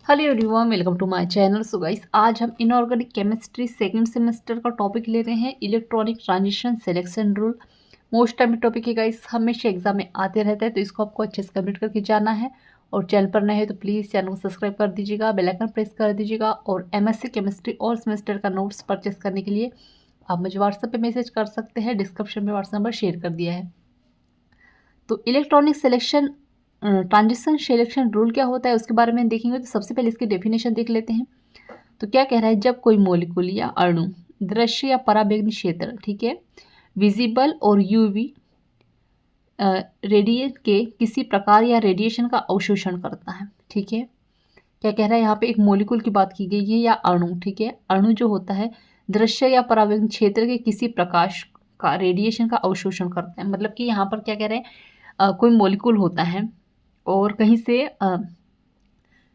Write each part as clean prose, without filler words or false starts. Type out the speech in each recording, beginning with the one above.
Hello everyone, welcome to my channel. So guys, आज हम inorganic chemistry second semester का topic ले रहे हैं, electronic transition selection rule. Most time topic है गाइस, हमेशा एग्जाम में आते रहता है, तो इसको आपको अच्छे से कंप्लीट करके जाना है। और चैनल पर नए हैं तो प्लीज़ चैनल को सब्सक्राइब कर दीजिएगा, बेल आइकन प्रेस कर दीजिएगा। और एमएससी केमिस्ट्री और सेमेस्टर का नोट्स परचेस करने के लिए आप मुझे व्हाट्सएप पर मैसेज कर सकते हैं, डिस्क्रिप्शन में व्हाट्सएप नंबर शेयर कर दिया है। तो electronic selection transition selection rule क्या होता है उसके बारे में देखेंगे। तो सबसे पहले इसकी डेफिनेशन देख लेते हैं। तो क्या कह रहा है, जब कोई मॉलिक्यूल या अणु दृश्य या पराबैंगनी क्षेत्र, ठीक है, विजिबल और यूवी रेडिएशन के किसी प्रकार या रेडिएशन का अवशोषण करता है। ठीक है, क्या कह रहा है, यहाँ पे एक मॉलिक्यूल की बात की गई है या अणु। ठीक है, अणु जो होता है दृश्य या पराबैंगनी क्षेत्र के किसी प्रकाश का रेडिएशन का अवशोषण करता है। मतलब कि यहाँ पर क्या कह रहे हैं, कोई मॉलिक्यूल होता है और कहीं से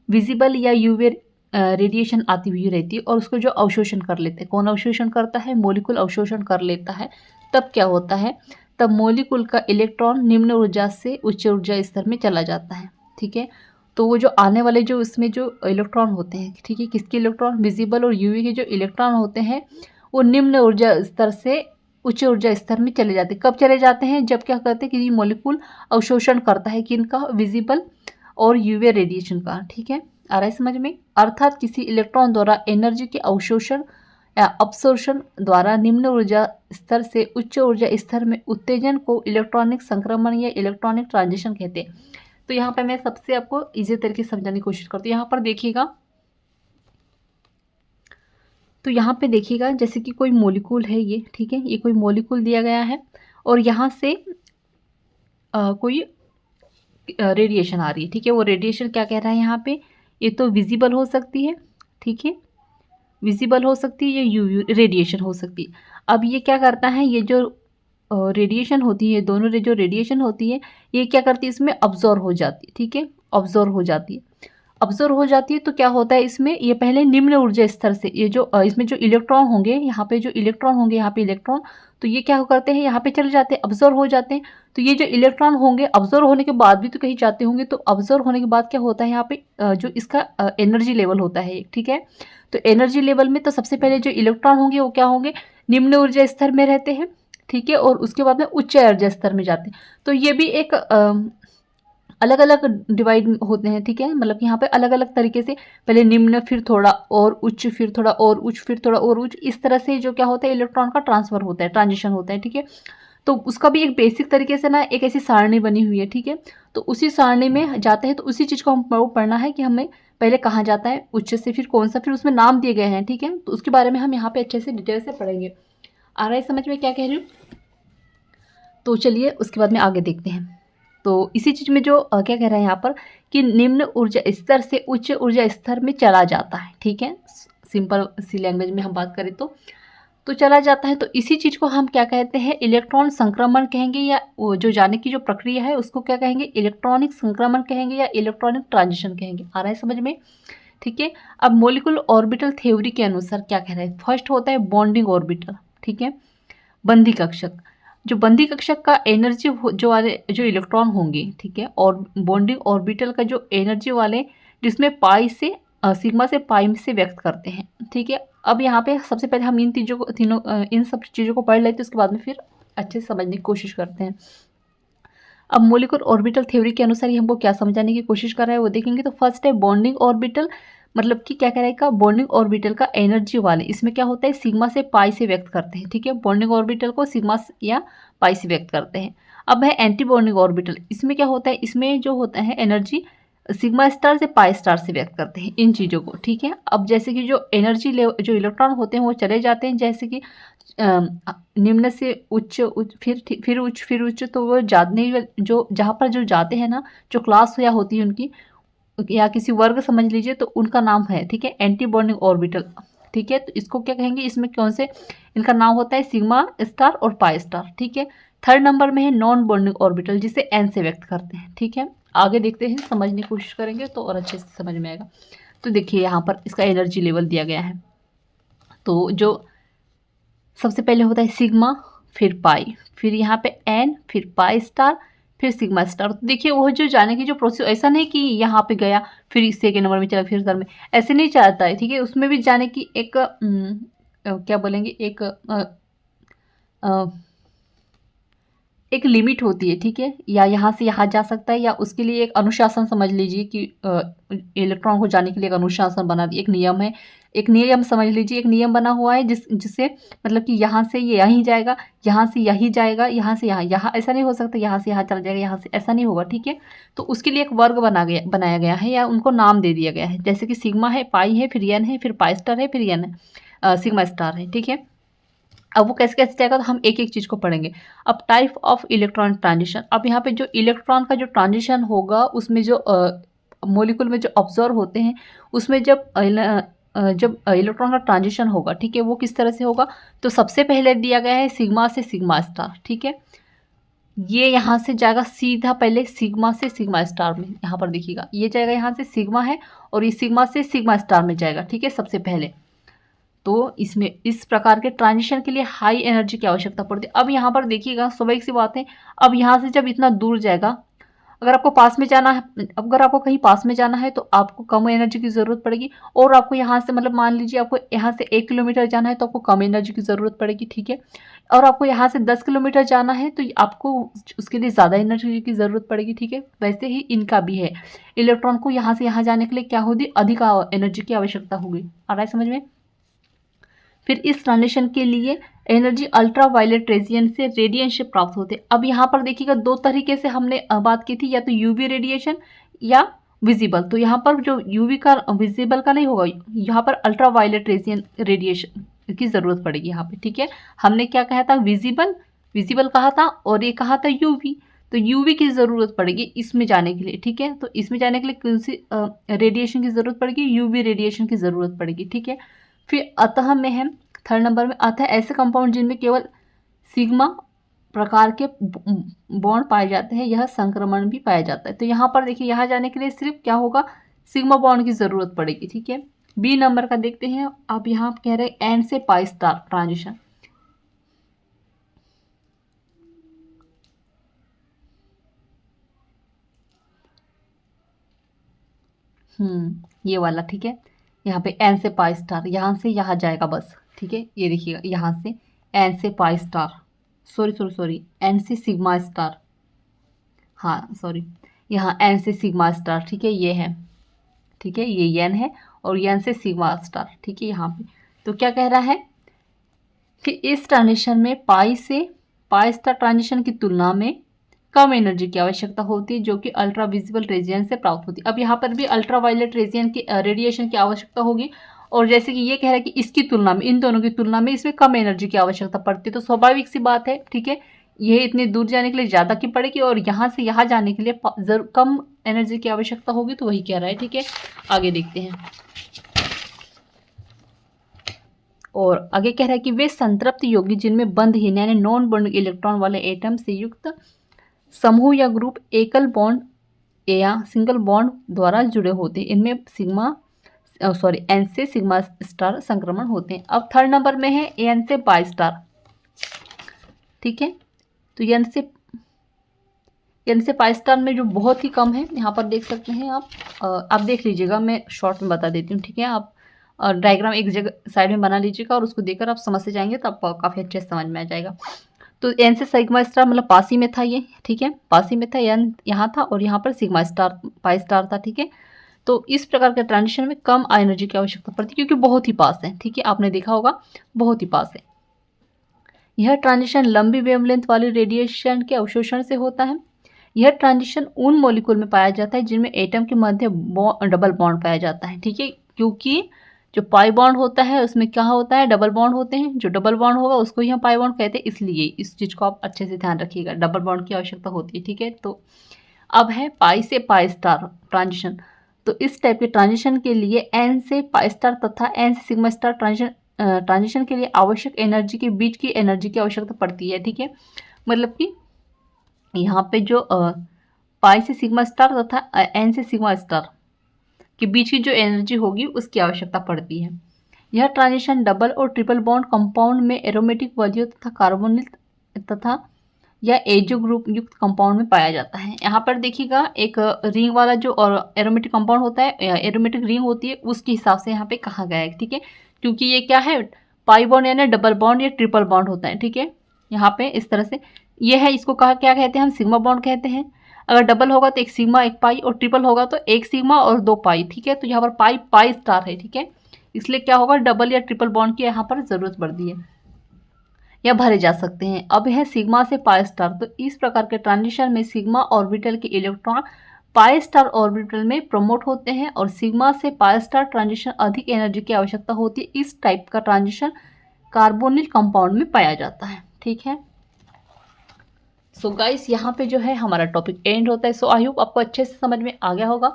विजिबल या यूवी रेडिएशन आती हुई रहती है और उसको जो अवशोषण कर लेते हैं, कौन अवशोषण करता है, मॉलिक्यूल अवशोषण कर लेता है। तब क्या होता है, तब मॉलिक्यूल का इलेक्ट्रॉन निम्न ऊर्जा से उच्च ऊर्जा स्तर में चला जाता है। ठीक है, तो वो जो आने वाले जो इसमें जो इलेक्ट्रॉन होते हैं, ठीक है, किसके इलेक्ट्रॉन, विजिबल और यूवी के जो इलेक्ट्रॉन होते हैं वो निम्न ऊर्जा स्तर से उच्च ऊर्जा स्तर में चले जाते हैं। कब चले जाते हैं, जब क्या करते हैं कि मॉलिक्यूल अवशोषण करता है किनका, विजिबल और यूवी रेडिएशन का। ठीक है, आ रहा है समझ में। अर्थात किसी इलेक्ट्रॉन द्वारा एनर्जी के अवशोषण या अपशोषण द्वारा निम्न ऊर्जा स्तर से उच्च ऊर्जा स्तर में उत्तेजन को इलेक्ट्रॉनिक संक्रमण या इलेक्ट्रॉनिक ट्रांजिशन कहते हैं। तो यहाँ पे मैं सबसे आपको इजी तरीके से समझाने की कोशिश करती हूँ। यहाँ पर देखिएगा, तो यहाँ पे देखिएगा जैसे कि कोई मॉलिक्यूल है ये, ठीक है, ये कोई मॉलिक्यूल दिया गया है और यहाँ से कोई रेडिएशन आ रही है। ठीक है, वो रेडिएशन क्या कह रहा है यहाँ पे, ये तो विजिबल हो सकती है, ठीक है, विजिबल हो सकती है, या यूवी रेडिएशन हो सकती है। अब ये क्या करता है, ये जो रेडिएशन होती है, दोनों जो रेडिएशन होती है ये क्या करती है, इसमें अब्जॉर्व हो जाती है। ठीक है, अब्जॉर्व हो जाती है। अब्जॉर्व हो जाती है तो क्या होता है, इसमें ये पहले निम्न ऊर्जा स्तर से ये जो इसमें जो इलेक्ट्रॉन होंगे, यहाँ पे जो इलेक्ट्रॉन होंगे, यहाँ पे इलेक्ट्रॉन, तो ये क्या करते हैं, यहाँ पे चले जाते हैं, अब्जॉर्व हो जाते हैं। तो ये जो इलेक्ट्रॉन होंगे अब्जॉर्व होने के बाद भी तो कहीं जाते होंगे, तो अब्जॉर्व होने के बाद क्या होता है, यहाँ पे जो इसका एनर्जी लेवल होता है, ठीक है, तो एनर्जी लेवल में तो सबसे पहले जो इलेक्ट्रॉन होंगे वो क्या होंगे, निम्न ऊर्जा स्तर में रहते हैं। ठीक है, और उसके बाद में उच्च ऊर्जा स्तर में जाते हैं। तो ये भी एक अलग अलग डिवाइड होते हैं। ठीक है, मतलब कि यहाँ पे अलग अलग तरीके से पहले निम्न, फिर थोड़ा और उच्च, फिर थोड़ा और उच्च, फिर थोड़ा और उच्च, इस तरह से जो क्या होता है, इलेक्ट्रॉन का ट्रांसफर होता है, ट्रांजिशन होता है। ठीक है, तो उसका भी एक बेसिक तरीके से ना एक ऐसी सारणी बनी हुई है। ठीक है, तो उसी सारणी में जाते हैं, तो उसी चीज़ को हम पढ़ना है कि हमें पहले कहाँ जाता है, उच्च से फिर कौन सा, फिर उसमें नाम दिए गए हैं। ठीक है, तो उसके बारे में हम यहाँ पे अच्छे से डिटेल से पढ़ेंगे। आ रहा है समझ में क्या कह रही हूँ। तो चलिए उसके बाद में आगे देखते हैं। तो इसी चीज़ में जो क्या कह रहा है यहाँ पर कि निम्न ऊर्जा स्तर से उच्च ऊर्जा स्तर में चला जाता है। ठीक है, सिंपल सी लैंग्वेज में हम बात करें तो चला जाता है। तो इसी चीज़ को हम क्या कहते हैं, इलेक्ट्रॉन संक्रमण कहेंगे, या वो जो जाने की जो प्रक्रिया है उसको क्या कहेंगे, इलेक्ट्रॉनिक संक्रमण कहेंगे या इलेक्ट्रॉनिक ट्रांजिशन कहेंगे। आ रहा है समझ में। ठीक है, अब मॉलिक्यूलर ऑर्बिटल थ्योरी के अनुसार क्या कह रहा है, फर्स्ट होता है बॉन्डिंग ऑर्बिटल। ठीक है, बंधी कक्षक, जो बंधी कक्षक का एनर्जी जो वाले जो इलेक्ट्रॉन होंगे, ठीक है, और बॉन्डिंग ऑर्बिटल का जो एनर्जी वाले, जिसमें पाई से सिग्मा से पाई से व्यक्त करते हैं। ठीक है, अब यहाँ पे सबसे पहले हम इन चीज़ों को इन सब चीज़ों को पढ़ लेते हैं, उसके बाद में फिर अच्छे से समझने की कोशिश करते हैं। अब मॉलिक्यूलर ऑर्बिटल थ्योरी के अनुसार ये हमको क्या समझाने की कोशिश कर रहा है वो देखेंगे। तो फर्स्ट है बॉन्डिंग ऑर्बिटल, मतलब कि क्या कह रहा है का, बॉन्डिंग ऑर्बिटल का एनर्जी वाले, इसमें क्या होता है, सिग्मा से पाई से व्यक्त करते हैं। ठीक है, बॉन्डिंग ऑर्बिटल को सिग्मा या पाई से व्यक्त करते हैं। अब है एंटी बॉन्डिंग ऑर्बिटल, इसमें क्या होता है, इसमें जो होता है एनर्जी सिग्मा स्टार से पाई स्टार से व्यक्त करते हैं इन चीज़ों को। ठीक है, अब जैसे कि जो एनर्जी जो इलेक्ट्रॉन होते हैं वो चले जाते हैं, जैसे कि निम्न से उच्च, उच्च फिर उच्च, फिर उच्च, तो वो जाने जो जहाँ पर जो जाते हैं ना, जो क्लास या होती है उनकी, या किसी वर्ग समझ लीजिए, तो उनका नाम है, ठीक है, एंटी बॉन्डिंग ऑर्बिटल। ठीक है, तो इसको क्या कहेंगे, इसमें कौन से, इनका नाम होता है सिग्मा स्टार और पाई स्टार। ठीक है, थर्ड नंबर में है नॉन बॉन्डिंग ऑर्बिटल, जिसे एन से व्यक्त करते हैं। ठीक है, आगे देखते हैं, समझने की कोशिश करेंगे तो और अच्छे से समझ में आएगा। तो देखिए यहाँ पर इसका एनर्जी लेवल दिया गया है। तो जो सबसे पहले होता है सिग्मा, फिर पाई, फिर यहाँ पे एन, फिर पाई स्टार, फिर सिग्मा स्टार। तो देखिए वो जो जाने की जो प्रोसेस, ऐसा नहीं कि यहाँ पे गया फिर सेकेंड नंबर में चला फिर थर्ड में, ऐसे नहीं चाहता है, ठीक है। उसमें भी जाने की एक क्या बोलेंगे, एक लिमिट होती है, ठीक है। या यहाँ से यहाँ जा सकता है, या उसके लिए एक अनुशासन समझ लीजिए कि इलेक्ट्रॉन को जाने के लिए एक अनुशासन बना दिया, एक नियम है, एक नियम समझ लीजिए, एक नियम बना हुआ है जिससे मतलब कि यहाँ से ये यहीं जाएगा, यहाँ से यहीं जाएगा, यहाँ से यहाँ, यहाँ ऐसा नहीं हो सकता यहाँ से यहाँ चला जाएगा, यहाँ से ऐसा नहीं होगा, ठीक है। तो उसके लिए एक वर्ग बनाया गया है, या उनको नाम दे दिया गया है, जैसे कि सिग्मा है, पाई है, फिर एन है, फिर पाई स्टार है, फिर एन है, सिग्मा स्टार है, ठीक है। अब वो कैसे कैसे जाएगा तो हम एक एक चीज़ को पढ़ेंगे। अब टाइप ऑफ इलेक्ट्रॉन ट्रांजिशन, अब यहाँ पे जो इलेक्ट्रॉन का जो ट्रांजिशन होगा उसमें जो मोलिकुल में जो ऑब्जर्व होते हैं उसमें जब इलेक्ट्रॉन का ट्रांजिशन होगा, ठीक है, वो किस तरह से होगा। तो सबसे पहले दिया गया है सिग्मा से सिग्मा स्टार, ठीक है। ये यहाँ से जाएगा सीधा पहले सिग्मा से सिग्मा स्टार में, यहाँ पर देखिएगा ये जाएगा, यहाँ से सिग्मा है और ये सिग्मा से सिग्मा स्टार में जाएगा, ठीक है, सबसे पहले। तो इसमें इस प्रकार के ट्रांजिशन के लिए हाई एनर्जी की आवश्यकता पड़ती है। अब यहाँ पर देखिएगा स्वाभाविक सी बात है, अब यहाँ से जब इतना दूर जाएगा, अगर आपको पास में जाना है, अगर आपको कहीं पास में जाना है तो आपको कम एनर्जी की ज़रूरत पड़ेगी, और आपको यहाँ से मतलब मान लीजिए आपको यहाँ से 1 किलोमीटर जाना है तो आपको कम एनर्जी की ज़रूरत पड़ेगी, ठीक है। और आपको यहाँ से 10 किलोमीटर जाना है तो आपको उसके लिए ज़्यादा एनर्जी की ज़रूरत पड़ेगी, ठीक है। वैसे ही इनका भी है, इलेक्ट्रॉन को यहाँ से यहाँ जाने के लिए क्या होगी, अधिक एनर्जी की आवश्यकता होगी। आ रहा है समझ में। फिर इस ट्रांजिशन के लिए एनर्जी अल्ट्रा वायलेट रेडिएशन से रेडिएशन प्राप्त होते हैं। अब यहाँ पर देखिएगा दो तरीके से हमने बात की थी, या तो यूवी रेडिएशन या विजिबल। तो यहाँ पर जो यूवी का विजिबल का नहीं होगा, यहाँ पर अल्ट्रा वायलेट रेडिएशन की ज़रूरत पड़ेगी यहाँ पे, ठीक है। हमने क्या कहा था, विजिबल कहा था, और ये कहा था यूवी। तो यूवी की ज़रूरत पड़ेगी इसमें जाने के लिए, ठीक है। तो इसमें जाने के लिए कौन सी रेडिएशन की ज़रूरत पड़ेगी, यूवी रेडिएशन की ज़रूरत पड़ेगी, ठीक है। फिर अतः में है थर्ड नंबर में, अतः ऐसे कंपाउंड जिनमें केवल सिग्मा प्रकार के बॉन्ड पाए जाते हैं, यह संक्रमण भी पाया जाता है। तो यहाँ पर देखिए यहाँ जाने के लिए सिर्फ क्या होगा, सिग्मा बॉन्ड की ज़रूरत पड़ेगी, ठीक है। बी नंबर का देखते हैं। अब यहाँ कह रहे हैं एन से पाई स्टार ट्रांजिशन। ये वाला, ठीक है। यहाँ पे एन से पाई स्टार, यहाँ से यहाँ जाएगा बस, ठीक है। ये देखिएगा यहाँ से एन से पाई स्टार, सॉरी एन से सिग्मा स्टार, हाँ सॉरी, यहाँ एन से सिग्मा स्टार, ठीक है, ये है, ठीक है, ये एन है और एन से सिग्मा स्टार, ठीक है। यहाँ पे तो क्या कह रहा है कि इस ट्रांजिशन में पाई से पाई स्टार ट्रांजिशन की तुलना में कम एनर्जी की आवश्यकता होती है, जो कि अल्ट्रा विजिबल रेडिएशन से प्राप्त होती है। अब यहाँ पर भी अल्ट्रा वायलेट रेडिएशन की आवश्यकता होगी, और जैसे कि ये कह रहा है कि इसकी तुलना में, इन दोनों की तुलना में इसमें कम एनर्जी की आवश्यकता पड़ती है। तो स्वाभाविक सी बात है, ठीक है, ये इतनी दूर जाने के लिए ज़्यादा की पड़ेगी और यहाँ से यहाँ जाने के लिए कम एनर्जी की आवश्यकता होगी। तो वही कह रहा है, ठीक है। आगे देखते हैं, और आगे कह रहा है कि वे संतृप्त यौगिक जिनमें बंधहीन यानी नॉन बॉन्डिंग इलेक्ट्रॉन वाले एटम से युक्त समूह या ग्रुप एकल बॉन्ड या सिंगल बॉन्ड द्वारा जुड़े होते हैं, इनमें एन से सिग्मा स्टार संक्रमण होते हैं। अब थर्ड नंबर में है एन से पाई स्टार, ठीक है। तो एन से पाई स्टार में जो बहुत ही कम है, यहाँ पर देख सकते हैं आप देख लीजिएगा, मैं शॉर्ट में बता देती हूँ, ठीक है। आप डायग्राम एक जगह साइड में बना लीजिएगा और उसको देखकर आप समझते जाएंगे तो आपको काफ़ी अच्छे से समझ में आ जाएगा। तो एन से सिग्मा स्टार मतलब पास ही में था ये, ठीक है, पास ही में था, एन यहाँ था और यहाँ पर सिग्मा स्टार पाई स्टार था, ठीक है। तो इस प्रकार के ट्रांजिशन में कम एनर्जी की आवश्यकता पड़ती है क्योंकि बहुत ही पास है, ठीक है, आपने देखा होगा बहुत ही पास है। यह ट्रांजिशन लंबी वेवलेंथ वाली रेडिएशन के अवशोषण से होता है। यह ट्रांजिशन उन मॉलिक्यूल में पाया जाता है जिनमें एटम के मध्य डबल बॉन्ड पाया जाता है, ठीक है, क्योंकि जो पाई बॉन्ड होता है उसमें क्या होता है, डबल बॉन्ड होते हैं। जो डबल बॉन्ड होगा उसको यहाँ पाई बॉन्ड कहते हैं, इसलिए इस चीज़ को आप अच्छे से ध्यान रखिएगा, डबल बॉन्ड की आवश्यकता होती है, ठीक है। तो अब है पाई से पाई स्टार ट्रांजिशन। तो इस टाइप के ट्रांजिशन के लिए एन से पाई स्टार तथा एन से सिग्मा स्टार ट्रांजिशन के लिए आवश्यक एनर्जी के बीच की एनर्जी की आवश्यकता पड़ती है, ठीक है। मतलब कि यहाँ पे जो पाई से सिग्मा स्टार तथा एन से सिग्मा स्टार के बीच की जो एनर्जी होगी उसकी आवश्यकता पड़ती है। यह ट्रांजिशन डबल और ट्रिपल बॉन्ड कंपाउंड में एरोमेटिक वादियों तथा कार्बोनिल तथा या एजो ग्रुप युक्त कंपाउंड में पाया जाता है। यहाँ पर देखिएगा एक रिंग वाला जो और एरोमेटिक कंपाउंड होता है, एरोमेटिक रिंग होती है, उसके हिसाब से यहाँ पे कहा गया है, ठीक है। क्योंकि ये क्या है, पाई बॉन्ड यानी डबल बॉन्ड या ट्रिपल बॉन्ड होता है, ठीक है। यहाँ पे इस तरह से ये है, इसको कहा क्या कहते हैं हम, सिग्मा बॉन्ड कहते हैं। अगर डबल होगा तो एक सिग्मा एक पाई, और ट्रिपल होगा तो एक सिग्मा और दो पाई, ठीक है। तो यहाँ पर पाई पाई स्टार है, ठीक है। इसलिए क्या होगा, डबल या ट्रिपल बॉन्ड की यहाँ पर जरूरत पड़ती है या भरे जा सकते हैं। अब है सिग्मा से पाई स्टार, तो इस प्रकार के ट्रांजिशन में सिग्मा ऑर्बिटल के इलेक्ट्रॉन पाई स्टार ऑर्बिटल में प्रमोट होते हैं, और सिग्मा से पाई स्टार ट्रांजिशन अधिक एनर्जी की आवश्यकता होती है। इस टाइप का ट्रांजिशन कार्बोनिल कंपाउंड में पाया जाता है, ठीक है। सो गाइस, यहाँ पे जो है हमारा टॉपिक एंड होता है। सो आई होप आपको अच्छे से समझ में आ गया होगा।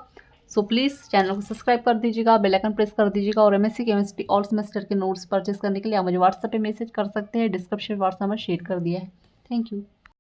सो प्लीज़ चैनल को सब्सक्राइब कर दीजिएगा, बेल आइकन प्रेस कर दीजिएगा, और एमएससी केमिस्ट्री ऑल सेमेस्टर के नोट्स परचेस करने के लिए आप मुझे व्हाट्सएप पे मैसेज कर सकते हैं। डिस्क्रिप्शन व्हाट्सएप नंबर शेयर कर दिया है। Thank you.